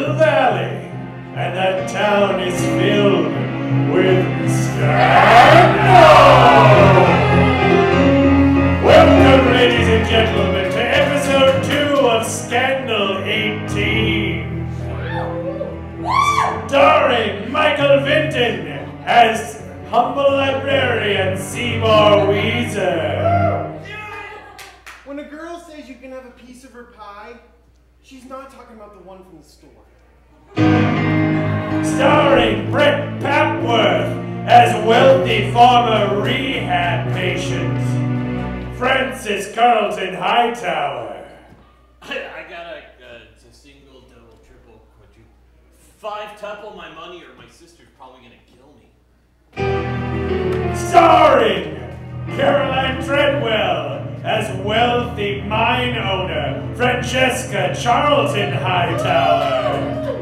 the valley, and that town is filled with scandal! Welcome, ladies and gentlemen, to episode 2 of Scandal 18. Starring Michael VINTON as humble librarian Seymour Weezer. When a girl says you can have a piece of her pie, she's not talking about the one from the store. Starring Brett Papworth as wealthy former rehab patient Francis Carlton-Hightower. I got a single, double, triple, quadruple, 5-tuple my money or my sister's probably gonna kill me. Starring Caroline Treadwell as wealthy mine owner Francesca Charlton-Hightower.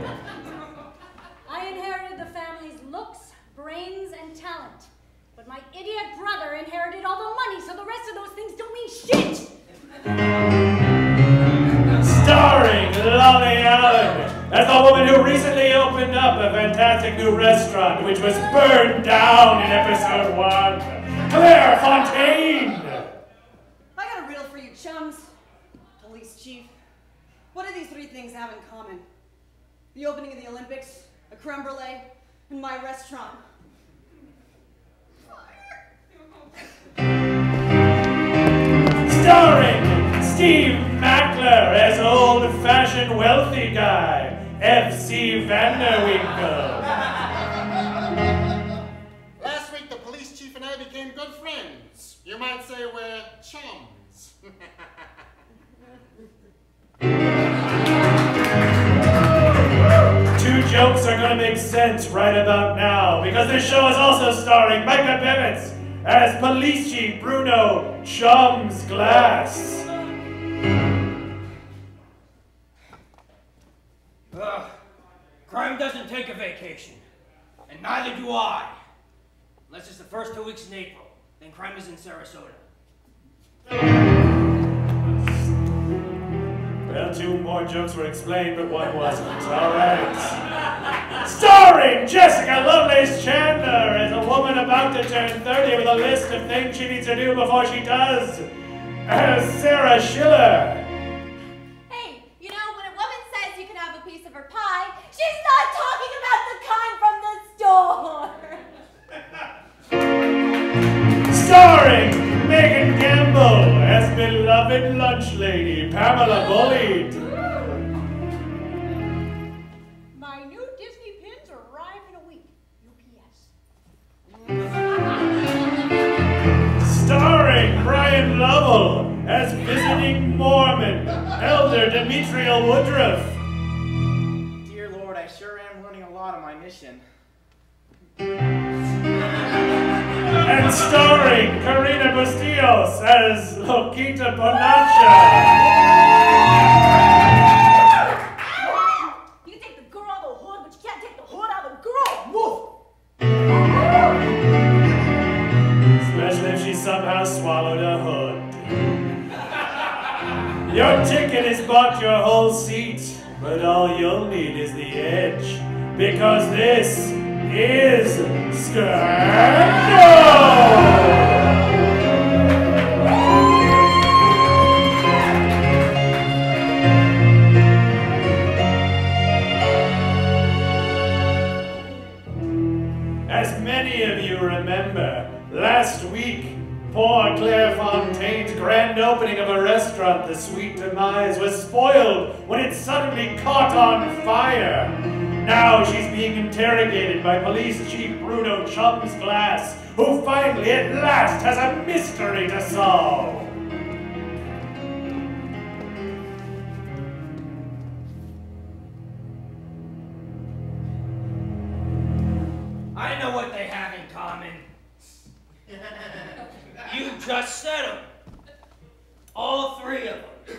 I inherited the family's looks, brains, and talent. But my idiot brother inherited all the money, so the rest of those things don't mean shit! Starring Lolly Allen as the woman who recently opened up a fantastic new restaurant which was burned down in episode 1, Claire Fontaine. I got a riddle for you, Chums. Police chief. What do these 3 things have in common? The opening of the Olympics, a creme brulee, and my restaurant. Starring Steve Mackler as old-fashioned wealthy guy, F.C. Vanderwinkle. Last week, the police chief and I became good friends. You might say we're chums. 2 jokes are gonna make sense right about now, because this show is also starring MICAH BEVITZ as Police Chief Bruno Chums Glass. Crime doesn't take a vacation, and neither do I. Unless it's the first 2 weeks in April, then crime is in Sarasota. Well, 2 more jokes were explained, but 1 wasn't. All right. Starring Jessica LOVELACE-CHANDLER as a woman about to turn 30 with a list of things she needs to do before she does, as Sarah Schiller. Hey, you know, when a woman says you can have a piece of her pie, she's not talking about the kind from the store. Starring Megan Gamble as beloved lunch lady Pamela Bullied. My new Disney pins arrive in a week. UPS. Starring Brian Lovell as visiting Mormon Elder Dimitriel Woodruff. Dear Lord, I sure am learning a lot on my mission. And starring KARINA BUSTILLOS as Loquita Ponacha. You can take the girl out of the hood, but you can't take the hood out of the girl. Move! Especially if she somehow swallowed a hood. Your ticket has bought your whole seat, but all you'll need is the edge, because this is Scandal! As many of you remember, last week, poor Claire Fontaine's grand opening of a restaurant, The Sweet Demise, was spoiled when it suddenly caught on fire. Now she's being interrogated by Police Chief Bruno Chums Glass, who finally at last has a mystery to solve. I know what they have in common. You just said them. All 3 of them.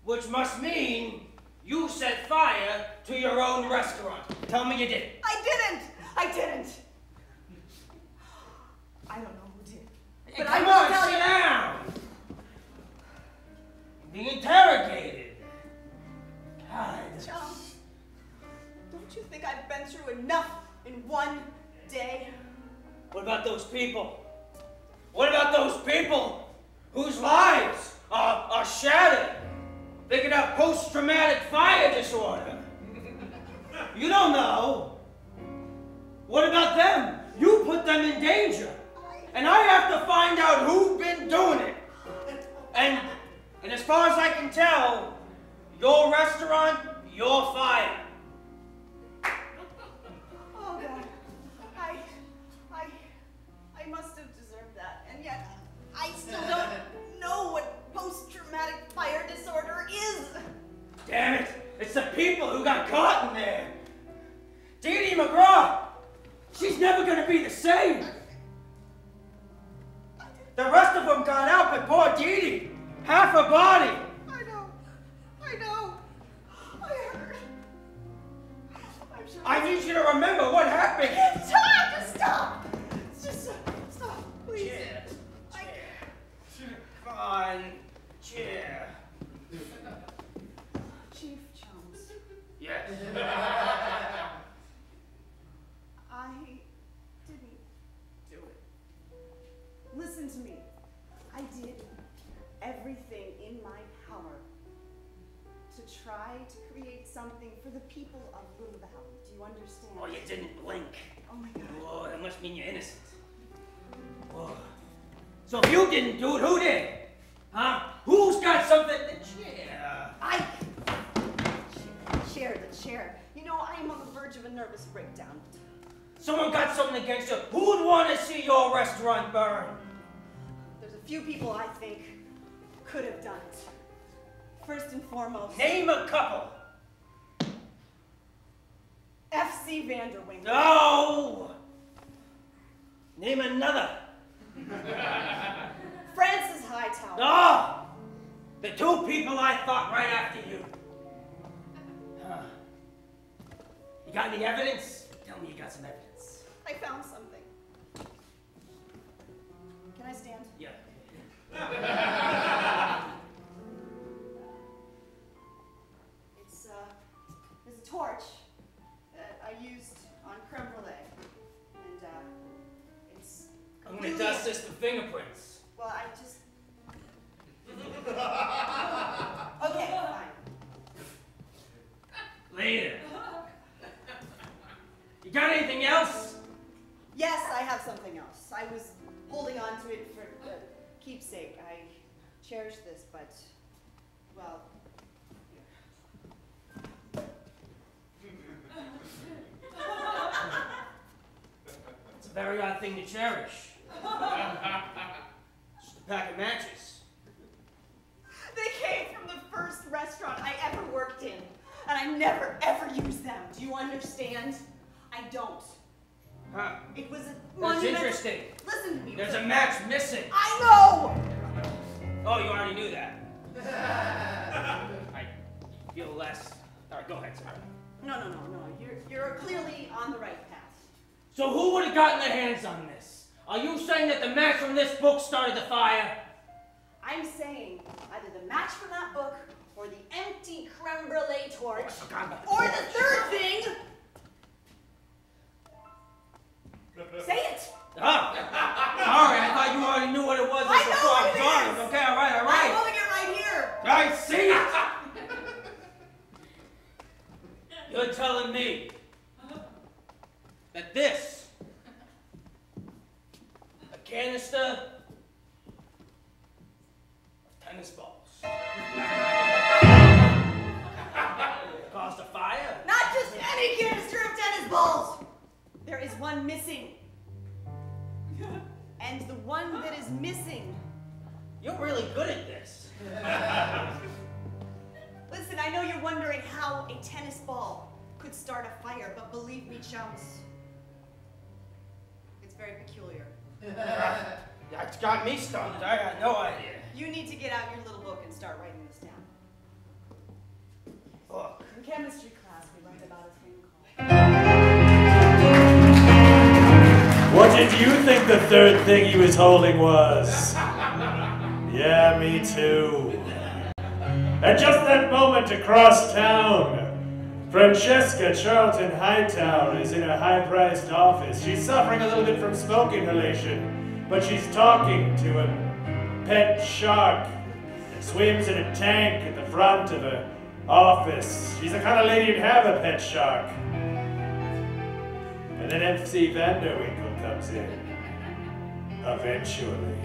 Which must mean you set fire to your own restaurant. Tell me you didn't. I didn't! I didn't! I don't know who did. But Come I will on, tell sit you. down. Being interrogated. God. Chums. Don't you think I've been through enough in one day? What about those people? What about those people whose lives are shattered? They could have post-traumatic fire disorder. You don't know. What about them? You put them in danger. And I have to find out who's been doing it. And as far as I can tell, your restaurant, your fire. Oh God, I must have deserved that, and yet I still don't know what post-traumatic fire disorder is. Damn it! It's the people who got caught in there. Dee McGraw, she's never gonna be the same. The rest of them got out, but poor Dee, half her body. I know. I heard. I'm sure. I need you to remember what happened. Stop! Just stop, please. Chair. Come on, chair. Chief Chums. Yes. I didn't do it. Listen to me. I did everything in my power to try to create something for the people of LOVELL. Do you understand? Oh, you didn't blink. Oh my God. Oh, that must mean you're innocent. Oh. So if you didn't do it, who did? Huh? Who's got something to chair? Chair, the chair. You know, I am on the verge of a nervous breakdown. Someone got something against you. Who'd want to see your restaurant burn? There's a few people I think could have done it. First and foremost, Name a couple. F.C. Vanderwing. No! Name another. Francis Hightower. No! The two people I thought right after you. Huh. You got any evidence? Tell me you got some evidence. I found something. Can I stand? Yeah. There's a torch that I used on creme brulee, and it's. I'm gonna dust this for fingerprints. Well, I just. Okay, fine. Later. You got anything else? Yes, I have something else. I was holding on to it for keepsake. I cherish this, but, well. It's a very odd thing to cherish. Just a pack of matches. They came from the first restaurant I ever worked in, and I never ever used them. Do you understand? I don't. Huh. It was a That's monumental... interesting. Listen to me. There's a match missing. I know! Oh, you already knew that. I feel less. All right, go ahead, sir. No. You're clearly on the right path. So who would have gotten their hands on this? Are you saying that the match from this book started the fire? I'm saying either the match from that book, or the empty creme brulee torch, or the third thing. Say it. Ah, sorry, I thought you already knew what it was. I know what it is. Okay, all right. I'm holding it right here. I see it. You're telling me that this, a canister of tennis balls, caused a fire? Not just any canister of tennis balls. There is one missing. And the one that is missing. You're really good at this. Listen, I know you're wondering how a tennis ball could start a fire, but believe me, Chums, it's very peculiar. That's got me stumped. I got no idea. You need to get out your little book and start writing this down. Book. In chemistry class, we learned about a thing called... What did you think the third thing he was holding was? Yeah, me too. At just that moment across town, Francesca Carlton-Hightower is in a high-priced office. She's suffering a little bit from smoke inhalation, but she's talking to a pet shark that swims in a tank at the front of her office. She's the kind of lady who'd have a pet shark. And then MC Vanderwinkle comes in. Eventually.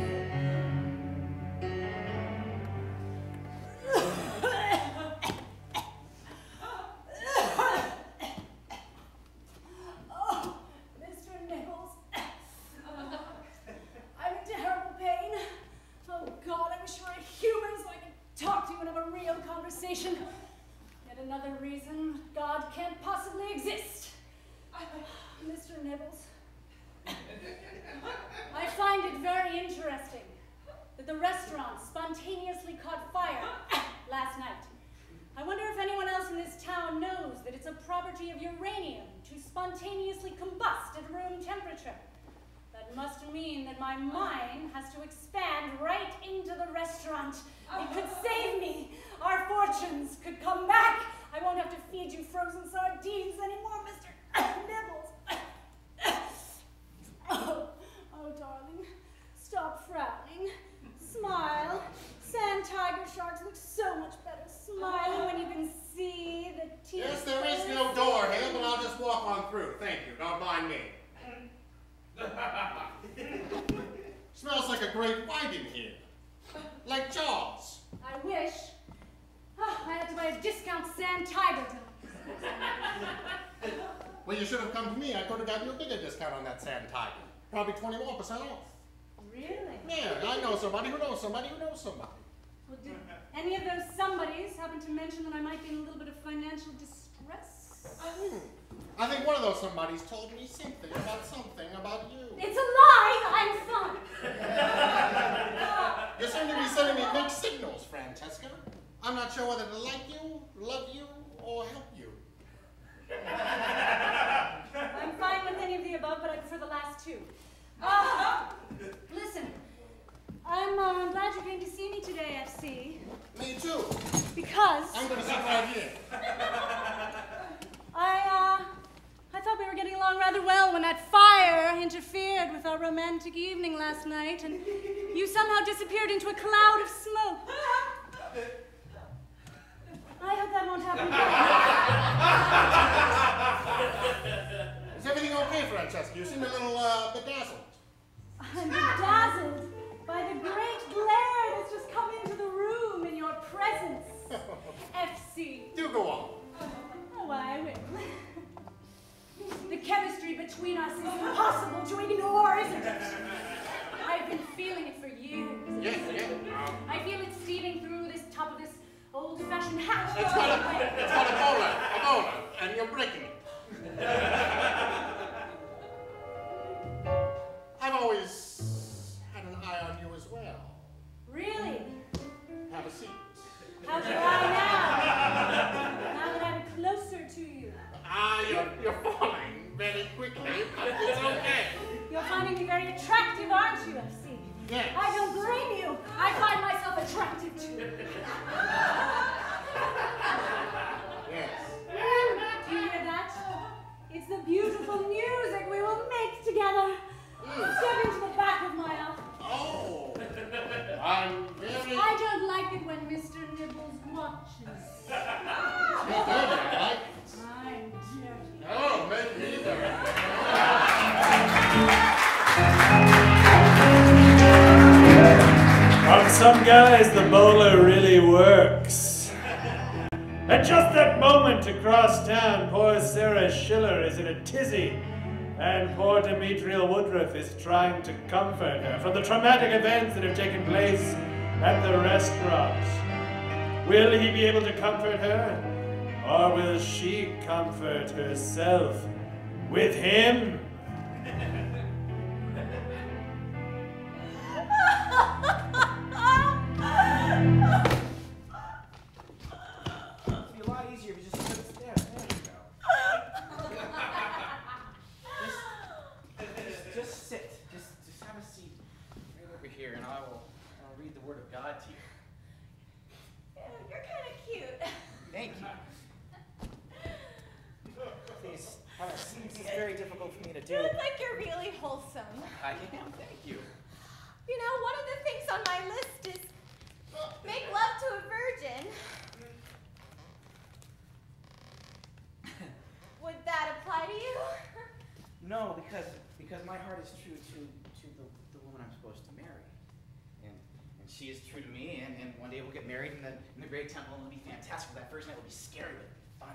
Yet another reason God can't possibly exist. Mr. Nibbles, I find it very interesting that the restaurant spontaneously caught fire last night. I wonder if anyone else in this town knows that it's a property of uranium to spontaneously combust at room temperature. That must mean that my mind has to expand right into the restaurant. It could save me. Our fortunes could come back. I won't have to feed you frozen sardines anymore, Mr. Nibbles. Oh, darling, stop frowning. Smile. Sand tiger sharks look so much better smiling when you can see the teeth. Yes, there is no door here, but I'll just walk on through. Thank you. Don't mind me. Smells like a great white in here. Like Jaws. I wish. I had to buy a discount sand tiger dog. Well, you should have come to me. I could have got you a bigger discount on that sand tiger. Probably 21% off. Really? Yeah, I know somebody who knows somebody who knows somebody. Well, did any of those somebodies happen to mention that I might be in a little bit of financial distress? I think one of those somebodies told me something about you. It's a lie! I'm fine. You seem to be sending me mixed signals, Francesca. I'm not sure whether to like you, love you, or help you. I'm fine with any of the above, but I prefer the last two. Listen, I'm glad you came to see me today, FC. Me too. Because I'm going to sit right here. I thought we were getting along rather well when that fire interfered with our romantic evening last night, and you somehow disappeared into a cloud of smoke. I hope that won't happen again. Is everything okay, Francesca? You seem a little bedazzled. I'm bedazzled by the great glare that's just come into the room in your presence, FC. Do go on. Oh, I will. The chemistry between us is impossible to ignore, isn't it? I've been feeling it for years. Yes. I feel it stealing through this top of this old-fashioned hat. It's called a bowler, and you're breaking it. I've always had an eye on you as well. Really? Have a seat. How do I now? Now that I'm closer to you. You're falling very quickly, but it's okay. You're finding me very attractive, aren't you, FC? Yes. I don't blame you. I find myself attractive too. Yes. Do you hear that? It's the beautiful music we will make together. Step into the back of my office. Oh. I'm very... I don't like it when Mr. Nibbles watches. I like it. I'm dirty. Oh, me neither. On some guys, the bowler really works. At just that moment across town, poor Sarah Schiller is in a tizzy, and poor Dimitriel Woodruff is trying to comfort her from the traumatic events that have taken place at the restaurant. Will he be able to comfort her, or will she comfort herself with him? It'd be a lot easier if you just sit there. There you go. Just sit. Just have a seat right over here, and I'll read the Word of God to you. You're kind of cute. Thank you. difficult for me to do. You look like you're really wholesome. I am, thank you. You know, one of the things on my list is make love to a virgin. Would that apply to you? No, because my heart is true to the woman I'm supposed to marry. And she is true to me, and one day we'll get married in the great temple, and it'll be fantastic. That first night will be scary, but fun.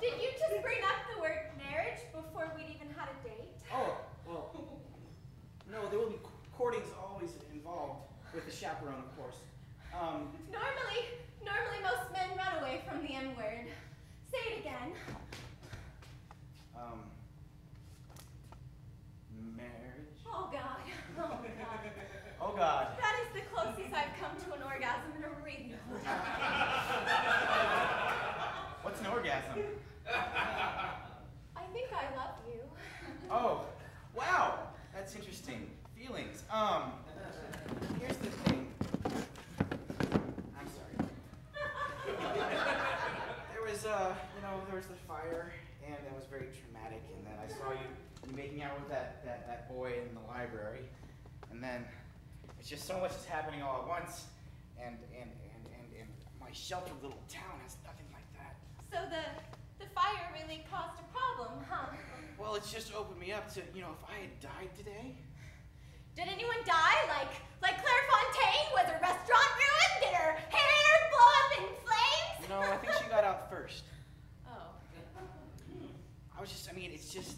Did you just bring up the word marriage before we'd even had a date? Oh, well, no, there will be courtings always involved, with the chaperone, of course. Normally most men run away from the M word. Say it again. Marriage? Oh God. Oh God. Oh God. That is the closest I've come to an orgasm in a really long time. What's an orgasm? I think I love you. Oh, wow. That's interesting. Feelings. Here's the thing. I'm sorry. There was the fire, and that was very traumatic, and then I saw you making out with that boy in the library, and then it's just so much is happening all at once, and my sheltered little town has nothing like that. So the fire really caused a problem, huh? Well, it's just opened me up to, if I had died today. Did anyone die? Like Claire Fontaine? Was her restaurant ruined? Did her hair blow up in flames? No, I think she got out first. Oh. It's just,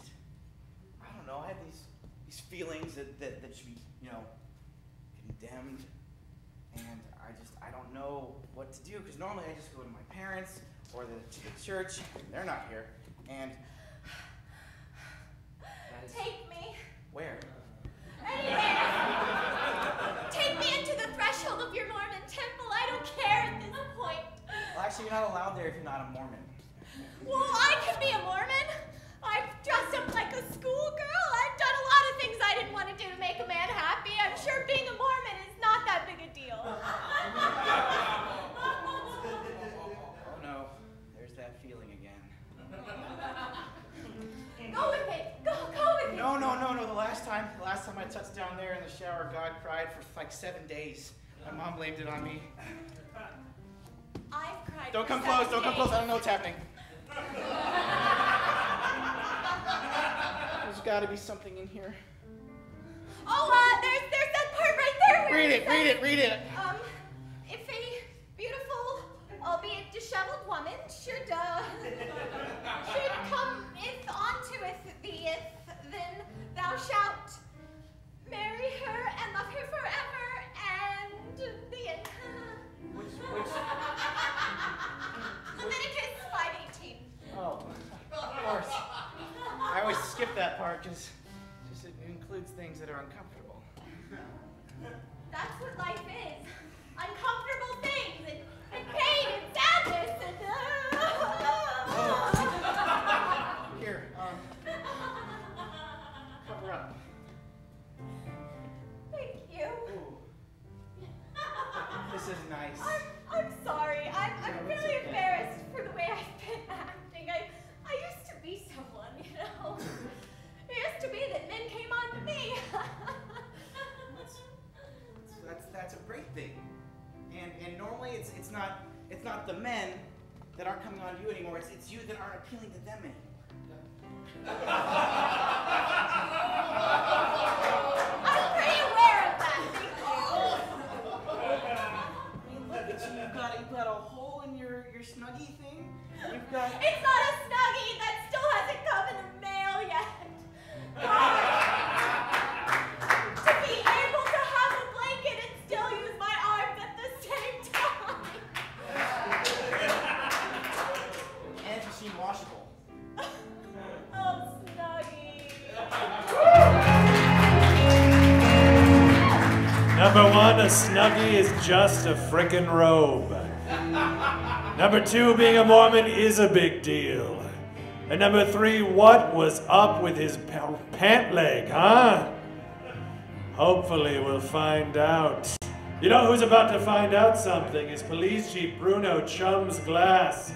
I don't know, I have these feelings that should be, condemned, and I don't know what to do, because normally I just go to my parents, or to the church, they're not here, and that is... Take me. Where? Anywhere. Take me into the threshold of your Mormon temple. I don't care at this point. Well, actually, you're not allowed there if you're not a Mormon. Well, I can be a Mormon. I've dressed up like a schoolgirl. I've done a lot of things I didn't want to do to make a man happy. I'm sure being a Mormon is not that big a deal. Oh no, there's that feeling again. Go with me. Go with me. No. The last time I touched down there in the shower, God cried for like 7 days. My mom blamed it on me. I've cried. Don't for come close. 7 Don't come days. close. I don't know what's happening. There's got to be something in here. Oh, there's that part right there. Where Read it it. If a beautiful, albeit disheveled woman should come onto thee, then thou shalt marry her and love her forever, and the end. Which? Leviticus 5:18. Oh, of course. I always skip that part because it includes things that are uncomfortable. That's what life is. Uncomfortable things and pain and sadness and Here, cover up. Thank you. Ooh. This is nice. I'm sorry. I'm No, really it's okay. embarrassed for the way I've been acting. I used to be someone, It used to be that men came on to me. That's a great thing. And normally it's not the men that aren't coming on to you anymore. It's you that aren't appealing to them anymore. I'm pretty aware of that. Look at you. You've got a hole in your snuggie thing. You've got. It's not a snuggie. That still hasn't come in the mail yet. God. To be able to have a blanket and still use my arms at the same time. And it's machine washable. Oh, snuggie. Number one, a snuggie is just a frickin' robe. Number two, being a Mormon is a big deal. And number three, what was up with his pant leg, huh? Hopefully we'll find out You know who's about to find out something is Police Chief Bruno Chums Glass.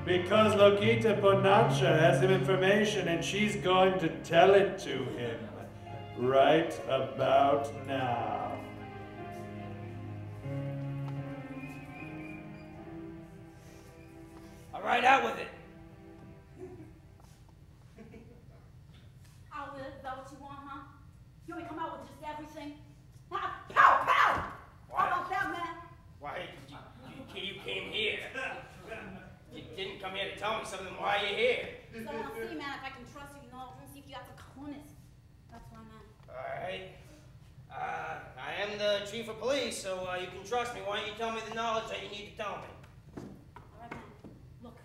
Because Loquita Ponacha has some information and she's going to tell it to him right about now. All right, out with it. Out with it? Is that what you want, huh? You want me to come out with just everything? Ah, pow, pow! How about that, man? Why, you came here. You didn't come here to tell me something. Why are you here? So I want to see, man, if I can trust you, you know, I want to see if you got some cojones. That's why, man. All right. I am the chief of police, so you can trust me. Why don't you tell me the knowledge that you need to tell me? All right, man. Look.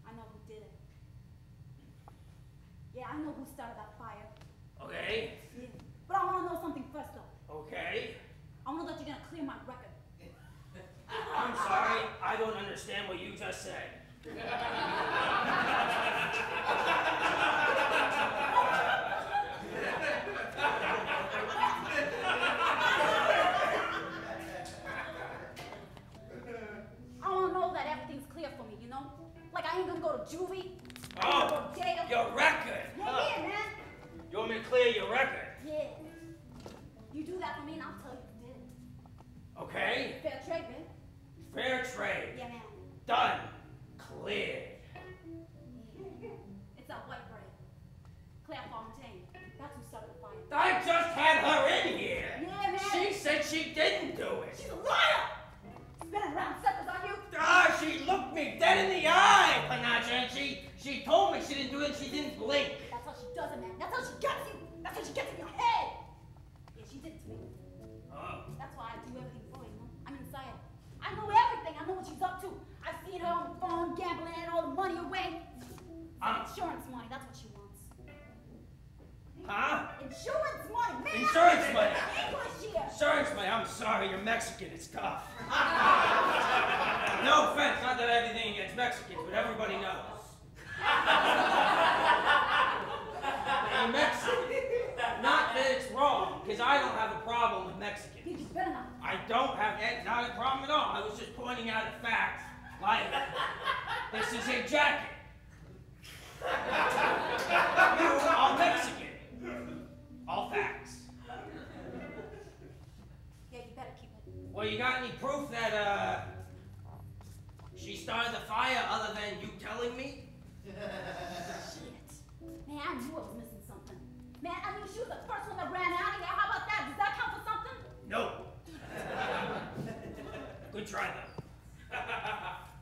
I know who did it. Yeah, I know who started that fire. Okay. Yeah. But I want to know something first, though. Okay. I want to know that you're going to clear my record. I'm sorry, I don't understand what you just said. I want to know that everything's clear for me, you know? Like I ain't going to go to juvie. Oh, to jail. your record. Yeah, man. You want me to clear your record? Yeah. You do that for me and I'll tell you who did it. Okay. Fair trade, man. Fair trade. Yeah, man. Done. Cleared. Yeah. It's that white bread. Claire Fontaine. That's who started the fire. I just had her in here. Yeah, man. She said she didn't do it. She's a liar! Spinning around circles on you. She looked me dead in the eye, Ponacha, and she told me she didn't do it and she didn't blink. That's how she does it, man. That's how she gets you. That's how she gets in your head. Yeah, she did it to me. Oh. That's why I do everything for her, you know? I'm inside her. I know everything. I know what she's up to. I've seen her on the phone gambling and all the money away. Insurance money, that's what she wants. Huh? Insurance money, man! Insurance money! English here! Insurance money, I'm sorry, you're Mexican, it's tough. No offense, not that everything against Mexicans, but everybody knows. I'm Mexican. Not that it's wrong, because I don't have a problem with Mexicans. You better not. I don't have not a problem at all. I was just pointing out a fact. Like, this is a jacket. You are Mexican. All facts. Yeah, you better keep it. Well, you got any proof that, she started the fire other than you telling me? Shit. Man, I knew I was missing something. Man, I mean, she was the first one that ran out of here. How about that? Does that count for something? No. Good try, though.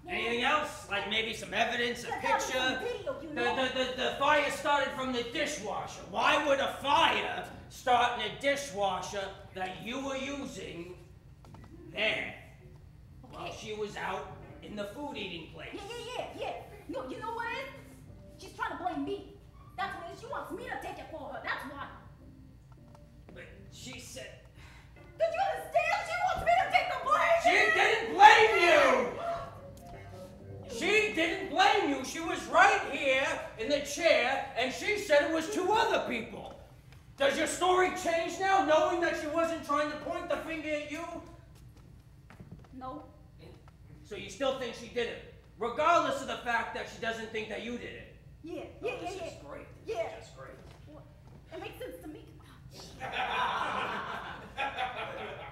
Anything else? Like maybe some evidence, a picture? Video, you know? The fire started from the dishwasher. Why would a fire start in a dishwasher that you were using there while she was out in the food eating place? Yeah. You know what it is? She's trying to blame me. That's what it is. She wants me to take it for her. That's why. But she said... Did you understand? She wants me to take the blame! She didn't blame you! She didn't blame you. She was right here in the chair, and she said it was two other people. Does your story change now, knowing that she wasn't trying to point the finger at you? No. So you still think she did it, regardless of the fact that she doesn't think that you did it? Yeah. This is great. This is just great. What? It makes sense to me.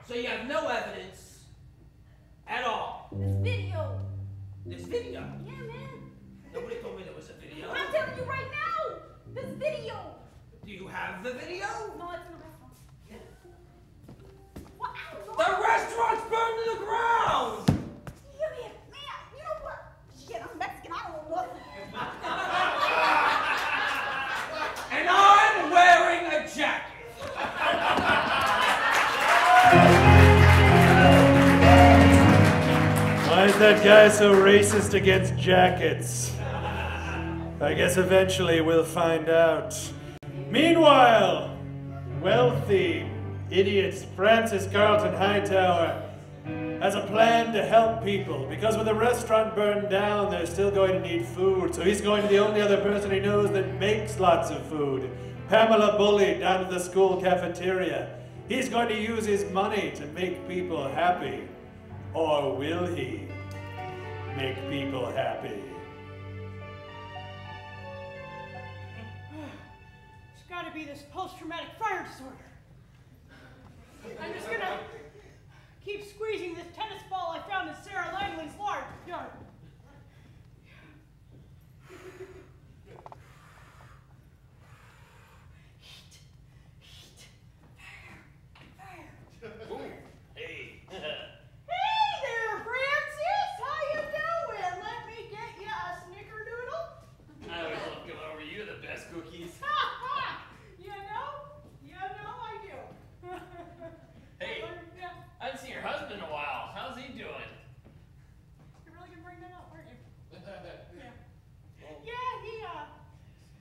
So you have no evidence at all? This video. This video? Yeah, man. Nobody told me there was a video. I'm telling you right now. This video. Do you have the video? No, it's in the restaurant. What? I don't know. The restaurant's burned to the ground! Yeah, man. You know what? Shit, I'm Mexican. I don't know nothing. And I'm wearing a jacket. Why is that guy so racist against jackets? I guess eventually we'll find out. Meanwhile, wealthy idiot Francis Carlton-Hightower has a plan to help people, because with the restaurant burned down, they're still going to need food, so he's going to the only other person he knows that makes lots of food, Pamela Bullied, down to the school cafeteria. He's going to use his money to make people happy. Or will he make people happy? It's got to be this post-traumatic fire disorder. I'm just gonna keep squeezing this tennis ball I found in Sarah Langley's yard. Heat, fire. Ooh, hey. Hey there, Francis. How you doing? Let me get you a snickerdoodle. I always love coming over. You're the best cookies. You know I do. Hey, I haven't seen your husband in a while. How's he doing? You're really gonna bring that up, aren't you? Well, Yeah,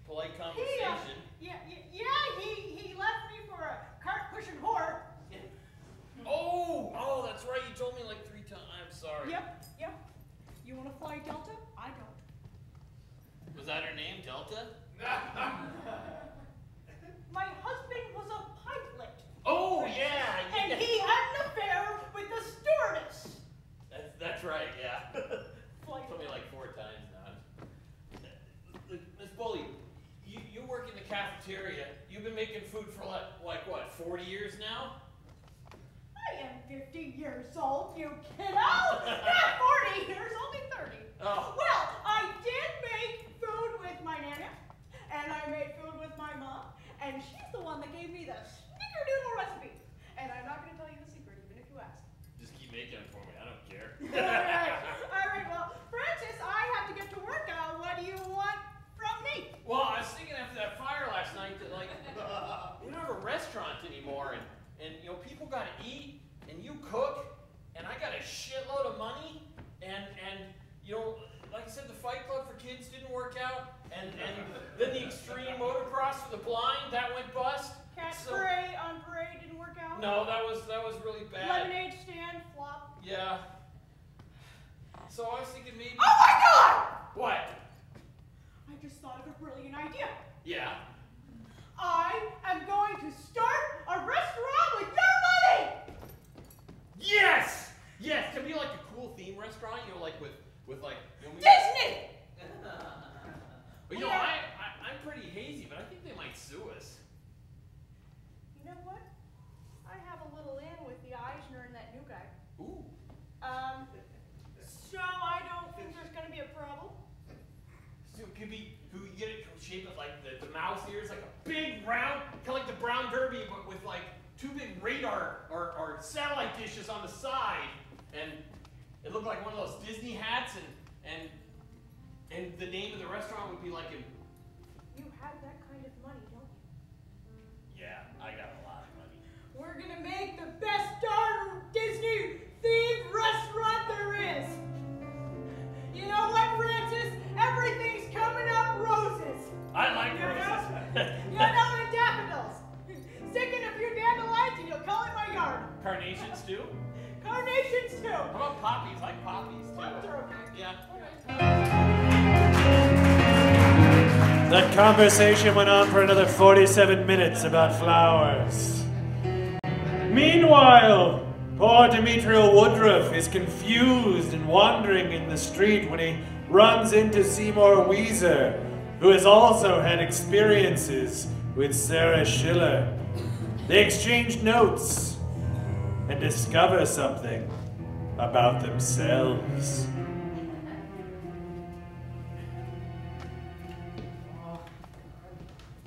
polite conversation. he left me for a cart-pushing whore. Oh, that's right. You told me like 3 times. I'm sorry. Yep. You wanna fly Delta? I don't. Was that her name, Delta? My husband was a pilot. Oh, yeah. And he had an affair with the stewardess. That's right, yeah. Flight Told me like 4 times now. Miss Bullied, you work in the cafeteria. You've been making food for like what, 40 years now? I am 50 years old, you kiddo! Not 40 years, only 30. Oh. Well, I did make food with my nana, and I made food with my mom, and she's the one that gave me the snickerdoodle recipe. And I'm not going to tell you the secret, even if you ask. Just keep making them for me. I don't care. All right, well, Francis, I have to get to work. What do you want from me? Well, I was thinking after that fire last night that like we don't have a restaurant anymore, and you know people got to eat, and you cook, and I got a shitload of money, and you know, like I said, the Fight Club for Kids didn't work out, and then the extreme motocross for the blind that went bust. Cat spray on parade didn't work out. No, that was really bad. Lemonade stand flop. Yeah. So I was thinking maybe. Oh my God! What? I just thought of a brilliant idea. Yeah. I am going to start a restaurant with your money! Yes! Yes! Can be like a cool theme restaurant, you know, like with like Disney! But you know, I'm pretty hazy, but I think they might sue us. You know what? I have a little in with the Eisner and that new guy. Ooh. So I don't think there's gonna be a problem. So it could be who you get it shaped of like the mouse ears, like a big round, kind of like the Brown Derby, but with like 2 big radar or satellite dishes on the side, and it looked like one of those Disney hats, and the name of the restaurant would be like a. You have that kind of money, don't you? Yeah, I got a lot of money. We're gonna make the best darn Disney themed restaurant there is. You know what, Francis? Everything's coming up roses. I like roses. You know, and daffodils. Stick in a few dandelions and you'll color my yard. Carnations too? Carnations too. How about poppies? I like poppies too. Poppies are okay. Yeah. That conversation went on for another 47 minutes about flowers. Meanwhile, poor Dimitriel Woodruff is confused and wandering in the street when he runs into Seymour Weezer, who has also had experiences with Sarah Schiller. They exchange notes and discover something about themselves.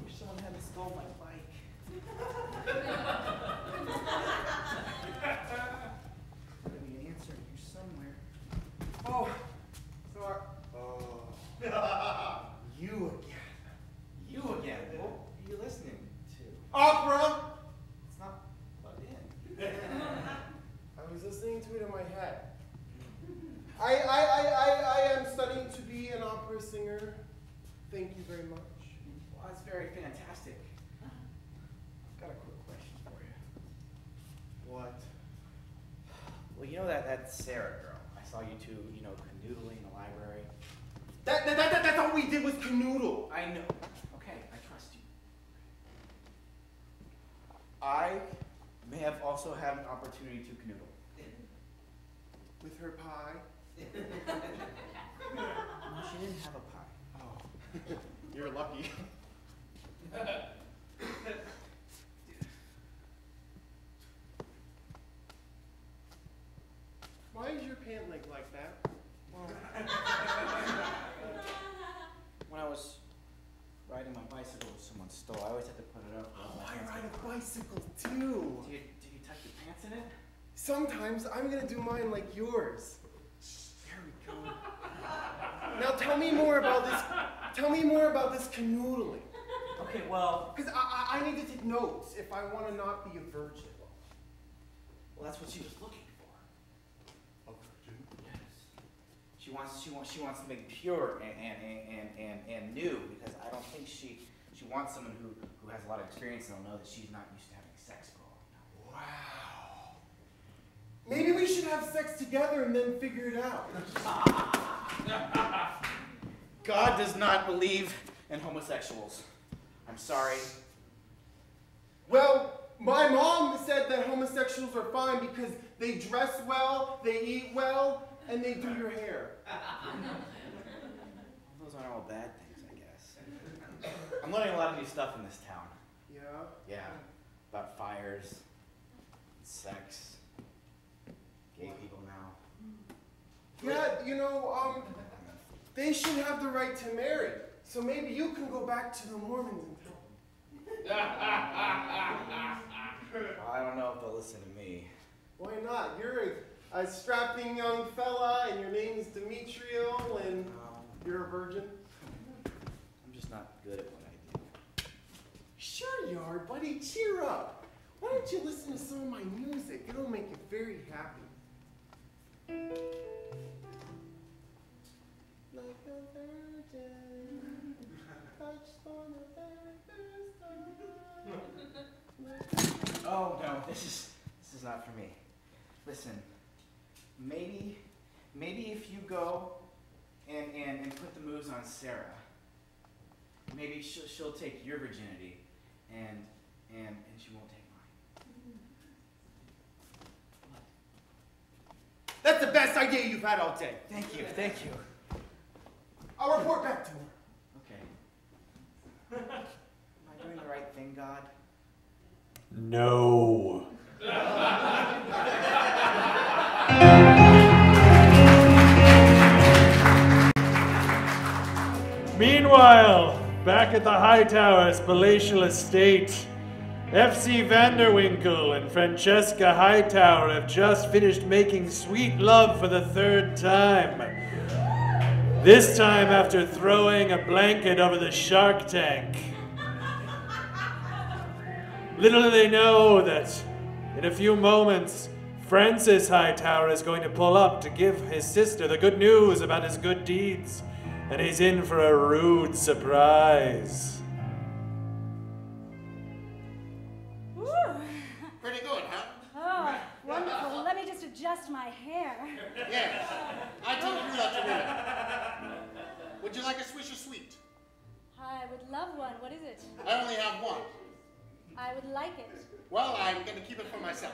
Wish someone hadn't stole my bike. There's be an answer here somewhere. Oh, sorry. Oh, you again. You again. What are you listening to? Opera! It's not plugged in. I was listening to it in my head. I am studying to be an opera singer. Thank you very much. Well, that's very fantastic. I've got a quick question for you. What? Well, you know that Sarah girl? I saw you two, canoodling in the library. That's all we did was canoodle. I know. Okay, I trust you. I also had an opportunity to canoodle. With her pie? No, she didn't have a pie. Oh, you're lucky. Why is your pant leg like that? Well, when I was riding my bicycle with someone stole, I always had to put it up. Oh, I ride a bicycle too. Do you tuck your pants in it? Sometimes I'm gonna do mine like yours. There we go. Now tell me more about this. Tell me more about this canoodling. Okay, well. Because I need to take notes if I want to not be a virgin. Well, that's what she was looking for. A virgin? Yes. She wants to make pure and new, because I don't think she wants someone who has a lot of experience and will know that she's not used to having sex for all. Wow. Maybe we should have sex together and then figure it out. God does not believe in homosexuals. I'm sorry. Well, my mom said that homosexuals are fine because they dress well, they eat well, and they do your hair. Those aren't all bad things, I guess. I'm learning a lot of new stuff in this town. Yeah? Yeah. About fires, sex, gay people now. Yeah, you know, they should have the right to marry. So maybe you can go back to the Mormons and tell them. I don't know if they'll listen to me. Why not? You're a strapping young fella, and your name is Dimitriel, and you're a virgin. I'm just not good at what I do. Sure you are, buddy. Cheer up. Why don't you listen to some of my music? It'll make you very happy. Like a virgin, touched for the very first time. Oh no, this is not for me. Listen, maybe if you go and put the moves on Sarah, maybe she'll take your virginity and she won't take mine. That's the best idea you've had all day. Thank you, thank you. I'll report back to her. Okay. Am I doing the right thing, God? No. Meanwhile, back at the Hightowers' palatial estate, F.C. Vanderwinkle and Francesca Hightower have just finished making sweet love for the third time. This time after throwing a blanket over the shark tank. Little do they know that in a few moments, Francis Hightower is going to pull up to give his sister the good news about his good deeds, and he's in for a rude surprise. Ooh. Pretty good, huh? Oh, wonderful. Let me just adjust my hair. Yes. I told you not to do it. Would you like a swish or sweet? I would love one. What is it? I only have one. I would like it. Well, I'm going to keep it for myself.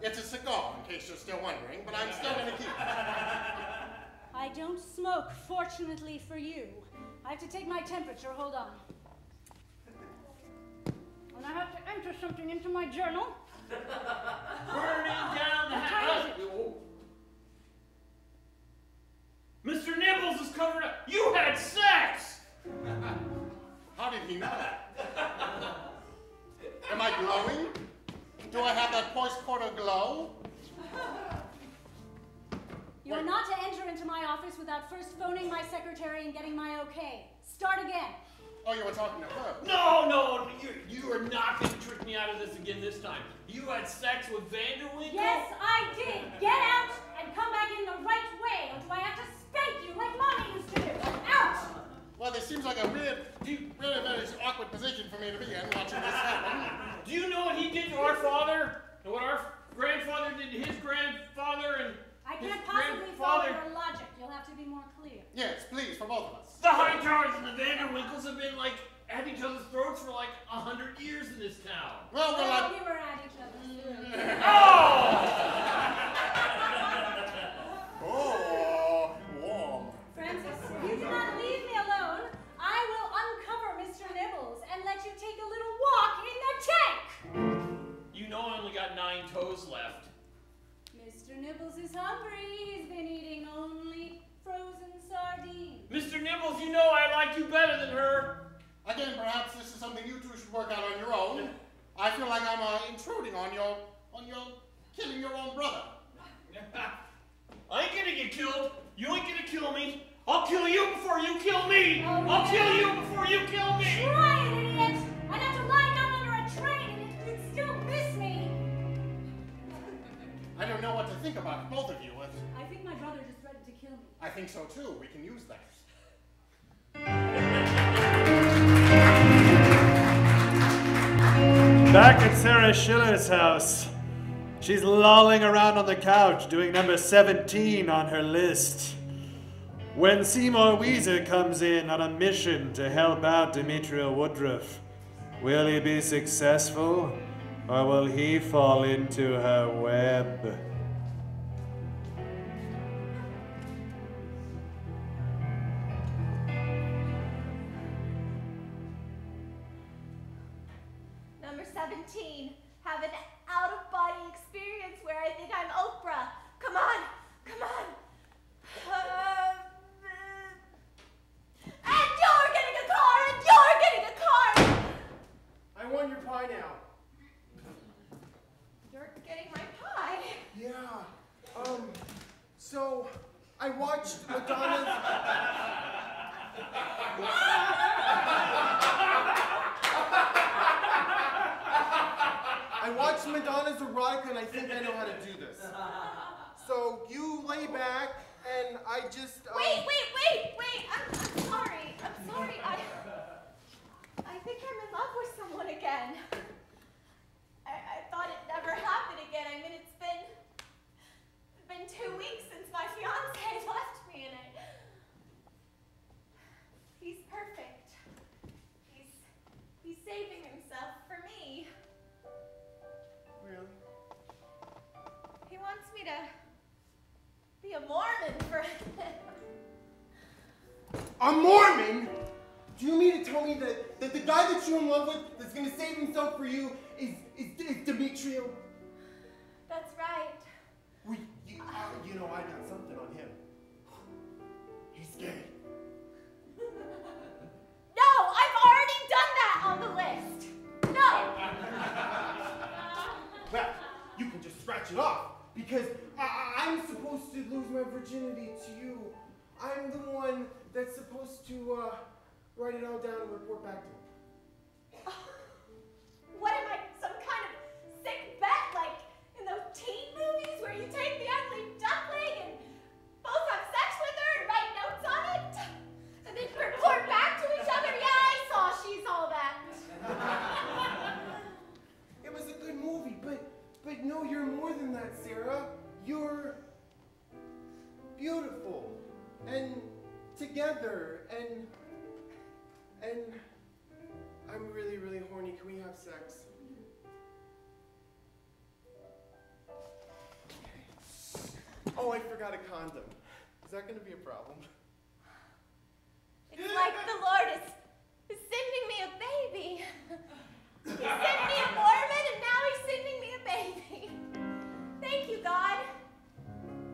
It's a cigar, in case you're still wondering, but I'm still going to keep it. I don't smoke, fortunately for you. I have to take my temperature. Hold on. And I have to enter something into my journal. Burning down the house. Mr. Nibbles is covered up. You had sex! How did he know? Am I glowing? Do I have that post quarter glow? You are not to enter into my office without first phoning my secretary and getting my okay. Start again. Oh, you were talking to her? No, you are not going to trick me out of this again this time. You had sex with Vanderwinkle? Yes, I did. Get out and come back in the right way, or do I have to spank you like Mommy used to do? Out! Well, this seems like a really very awkward position for me to be in, watching this happen. Do you know what he did to our father? And what our grandfather did to his grandfather and I his can't possibly follow grandfather? your logic. You'll have to be more clear. Yes, please, for both of us. The Hightowers and the Vanderwinkles have been like at each other's throats for like 100 years in this town. Well, we're like... we were at each other's throats. Oh, warm. Francis, if you do not leave me alone, I will uncover Mr. Nibbles and let you take a little walk in the tank. You know I only got 9 toes left. Mr. Nibbles is hungry. He's been eating only frozen sardines. Mr. Nibbles, you know I like you better than her. Again, perhaps this is something you two should work out on your own. I feel like I'm intruding on your killing your own brother. I ain't gonna get killed. You ain't gonna kill me. I'll kill you before you kill me. Oh, I'll kill you before you kill me. Try it, idiot! I'd have to lie down under a train and you'd still miss me. I don't know what to think about both of you. I think my brother just threatened to kill me. I think so too. We can use that. Back at Sarah Schiller's house, she's lolling around on the couch doing number 17 on her list. When Seymour Weezer comes in on a mission to help out Dimitriel Woodruff, will he be successful or will he fall into her web? Number 17, have an out-of-body experience where I think I'm Oprah. Come on, come on. And you're getting a car, and you're getting a car. I won your pie now. You're getting my pie. Yeah. So I watched Madonna's. I watched Madonna's erotica, and I think I know how to do this. So you lay back, and I just. Wait. I'm sorry. I think I'm in love with someone again. I thought it never happened again. I mean, it's been 2 weeks since my fiance left me, and he's perfect. He's saving himself for me. Really? He wants me to be a Mormon for him. A Mormon? Do you mean to tell me that the guy that you're in love with that's gonna save himself for you is Dimitriel? That's right. You know, I got something on him. He's gay. No, I've already done that on the list. No. Well, you can just scratch it off because I'm supposed to lose my virginity to you. I'm the one that's supposed to write it all down and report back to him. What am I, some kind of sick bet, like in those teen movies where you take the ugly duckling and both have sex with her and write notes on it? And then report back to each other, yeah, I saw she's all that. It was a good movie, but no, you're more than that, Sarah. You're beautiful and together and I'm really, really horny. Can we have sex? Oh, I forgot a condom. Is that going to be a problem? It's like the Lord is sending me a baby. He sent me a Mormon and now he's sending me a baby. Thank you, God.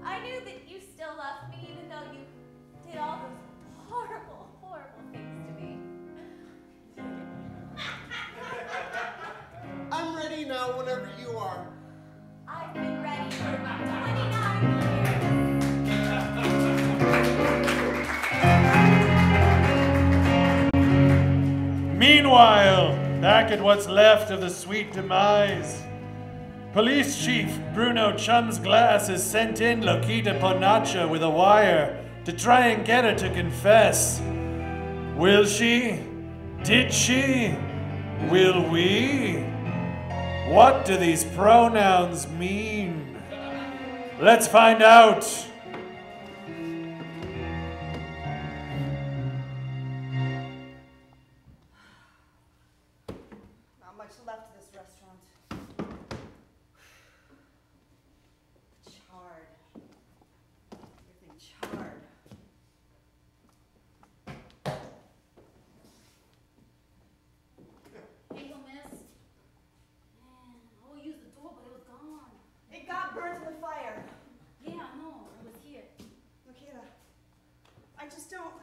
I knew that you still loved me even though you did all those horrible, horrible things to me. I'm ready now whenever you are. I've been ready for 29 years. Meanwhile, back at what's left of the sweet demise, Police Chief Bruno Chums Glass has sent in Loquita Ponacha with a wire to try and get her to confess. Will she? Did she? Will we? What do these pronouns mean? Let's find out. much left of this restaurant. Charred. Everything charred. Hey, yo, miss. Man, I used the door, but it was gone. It got burnt in the fire. Yeah, I know. It was here. Loquita, I just don't...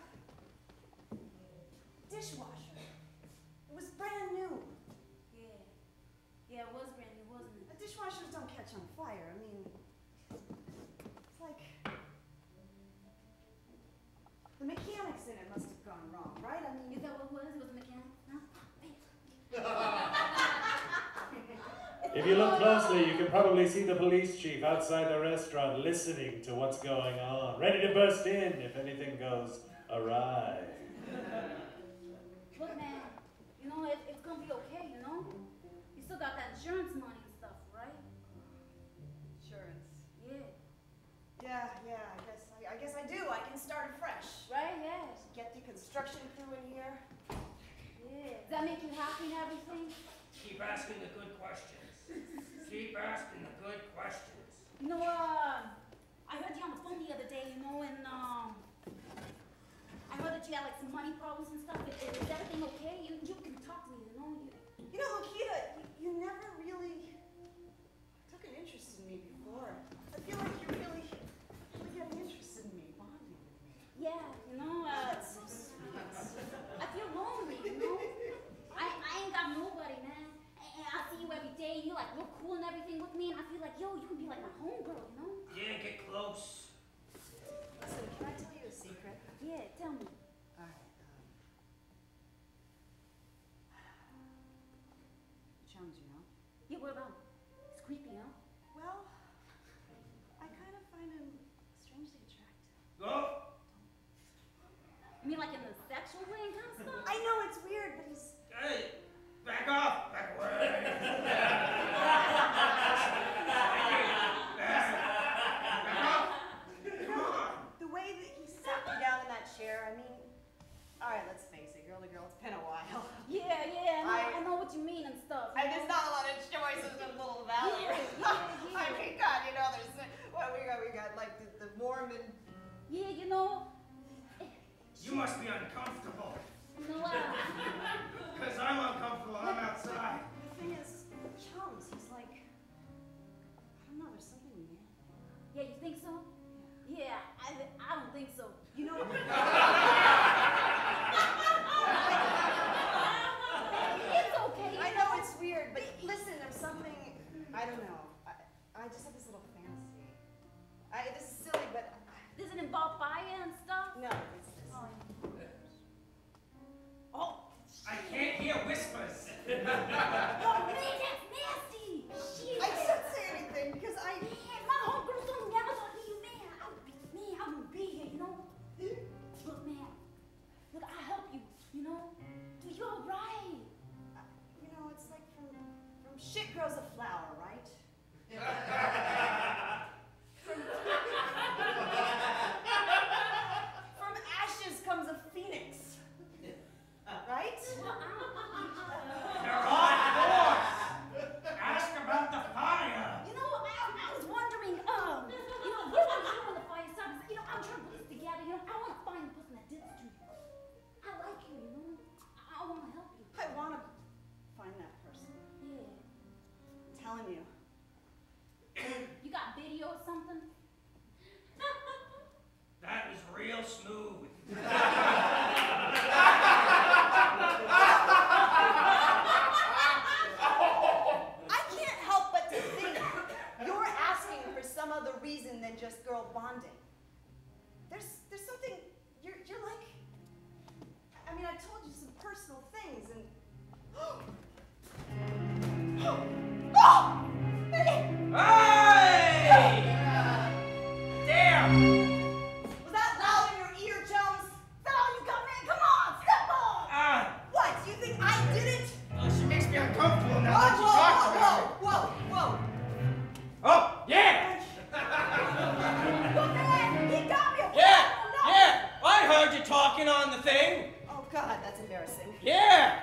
Dishwasher. It was brand new. Yeah. Yeah, it was brand new, wasn't it? Dishwashers don't catch on fire. I mean, it's like... The mechanics in it must have gone wrong, right? I mean... Is that what it was? It was a mechanic? Huh? If you look closely, you can probably see the police chief outside the restaurant listening to what's going on, ready to burst in if anything goes awry. Look, man, you know, it's gonna be okay, you know? You still got that insurance money and stuff, right? Insurance. Yeah. Yeah, I guess I do. I can start afresh. Right, yeah. Get the construction crew in here. Yeah. Does that make you happy and everything? Keep asking the good questions. Keep asking the good questions. You know, I heard you on the phone the other day, you know, and, I heard that you had, like, some money problems and stuff. Is everything okay? You can talk to me, you know? You know, Loquita, you never really took an interest in me before. I feel like you're really getting interested in me, bonding with me. Yeah, you know, That's so sweet. I feel lonely, you know? I ain't got nobody, man. And I see you every day, and you like look cool and everything with me, and I feel like, yo, you can be like my homegirl, you know? Yeah, get close. Listen, can I tell you a secret? Yeah, tell me. All right. Chums, you know? Yeah, what about him? It's creepy, huh? Well, I kind of find him strangely attractive. Go. You mean like in the sexual way and kind of stuff? I know it's weird, but he's... Hey, back off. Back away. Back off. Come on. The way that he sat me down in that chair, I mean... All right, let's face it, girl to girl, it's been a while. Yeah, I know what you mean and stuff. And there's not a lot of choices in Little Valley. Yeah. I mean, God, you know, there's... What we got like the Mormon... Yeah, you know... You must be uncomfortable. No, Because I'm uncomfortable. I'm outside. The thing is, Chums, he's like... I don't know, there's something in there. yeah, you think so? Yeah, I don't think so. You know... It's okay. I know it's weird, but listen, there's something... I don't know. I just have this little fantasy. This is silly, but... Does it involve fire and stuff? No, it's this. Oh. I can't hear whispers. Oh, man, that's nasty. Shit. I can't say anything, because I... Man, my homegirls don't never talk to you, man. I wouldn't be here, you know? Look, man. Look, I help you, you know? Do you all right? You know, it's like from shit grows a flower, right? From ashes comes a phoenix. Right? They're on course. Ask about the fire. You know, I was wondering, you know, what about you on the fire side? You know, I'm trying to put this together, you know? I want to find the person that did this to you. I like you, you know? I want to help you. I want to find that person. Yeah. I'm telling you. You got video or something? That was real smooth. I can't help but to think you're asking for some other reason than just girl bonding. There's something, you're like, I mean, I told you some personal things and... Hey! Damn! Was that loud in your ear, Chums? Is that all you got, man? Come on, step on! What, you think I did it? She makes me uncomfortable now that she talks about it. Whoa. Oh, yeah! Look, man, he got me. Yeah, I heard you talking on the thing. Oh, God, that's embarrassing. Yeah,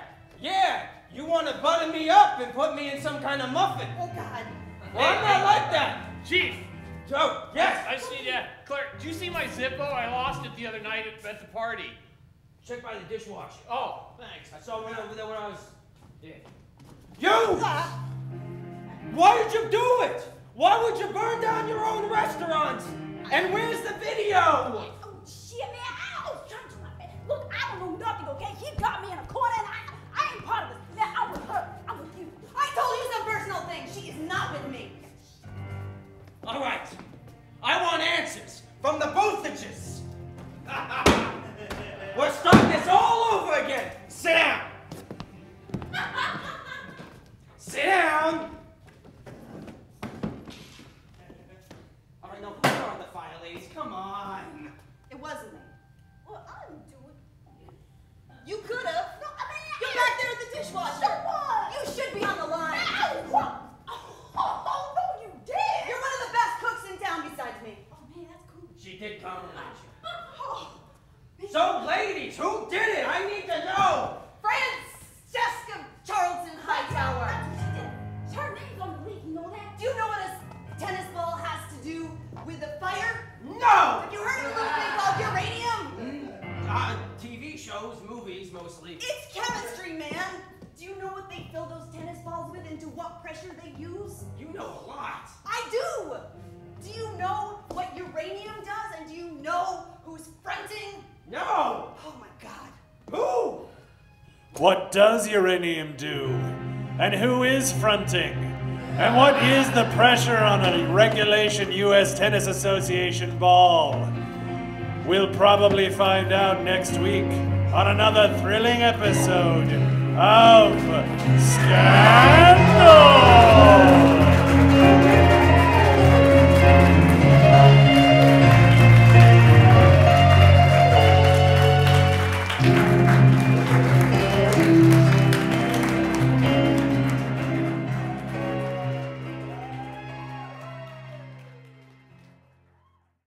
you want to butter me me up and put me in some kind of muffin. Oh, God. Well, I'm not like that. Chief. Joe, yes. I see, yeah. Clerk, did you see my Zippo? I lost it the other night at the party. Check by the dishwasher. Oh, thanks. I saw one over there when I was... Yeah. You! Why did you do it? Why would you burn down your own restaurant? And where's the video? Oh, shit, man. I was trying to do my best. Look, I don't know nothing, okay? He got me in a corner, and I ain't part of this. Man, I'm with her. I'm with you. I told you some personal things. She is not with me. All right. I want answers from the Bothages. We're starting this all over again. Sit down. Sit down. All right, now put her on the fire, ladies. Come on. It wasn't me. Well, I didn't do it. You could have. No, I mean, You're back there at the dishwasher. So what? You should be on the line. Oh, no, you did. You're one of the best cooks in town besides me. Oh, man, that's cool. She did compliment you. Oh. So, ladies, who did it? I need to know. Francesca Carlton-Hightower. Her name's on the leak, you know that? Do you know what a tennis ball has to do with the fire? No! Have you heard of a little thing called uranium? TV shows, movies, mostly. It's chemistry, man. Do you know what they fill those tennis balls with and to what pressure they use? You know a lot. I do! Do you know what uranium does and do you know who's fronting? No! Oh my God. Who? What does uranium do? And who is fronting? And what is the pressure on a regulation U.S. Tennis Association ball? We'll probably find out next week on another thrilling episode of Scandal!